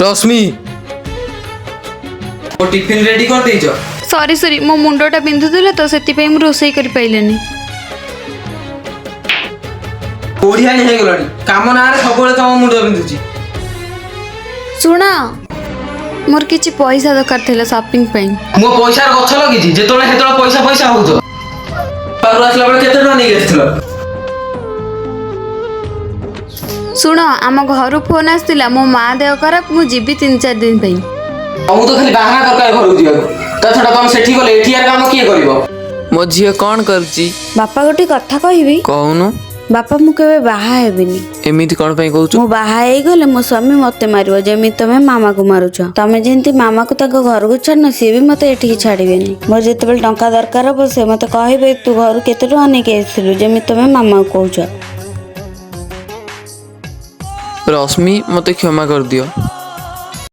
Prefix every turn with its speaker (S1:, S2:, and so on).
S1: रश्मि ओ tiffin ready कर देइछ।
S2: Sorry sorry मो मुंडटा बिंधुला तो सेति मु रोसई कर पाइलेनी।
S1: ओढ़िया नहीं गलानी काम ना रे सबले तम मुंड बिंधुची।
S2: सुना मोर किछि पैसा दरकार थिला शॉपिंग पे।
S1: मो पैसा गछ लगी जेतोले हेतोले पैसा पैसा होजो पार आसला बेले केते टका नहीं गेथिलो।
S2: सुन आम घर फोन आसला मो माँ देह खराब मु जीवी 3-4 दिन पे।
S1: मु तो खाली बाहर दरकार घर दिया ता छडा तुम सेठी गले एठी यार काम किए करबो। मो झियो कोन करची
S2: बापा गोटे कथा कहबी
S1: कहूनु।
S2: बापा मु केबे बाहा हेबिनी।
S1: एमिति कोन पई कहूछु
S2: मु बाहा हे गले मो स्वामी मते मारिबो जेमि तमे मामा को मारुछ। तमे जेंति मामा को ताको घर को छाड़न सी भी मते एठी छाड़ीबेनी। मोर जेतेबेल टंका दरकार हो से मते कहबे तू घर केते टका नै के आइथिलु जेमि तमे मामा को कहूछ।
S1: रश्मि मते क्षमा कर दियो।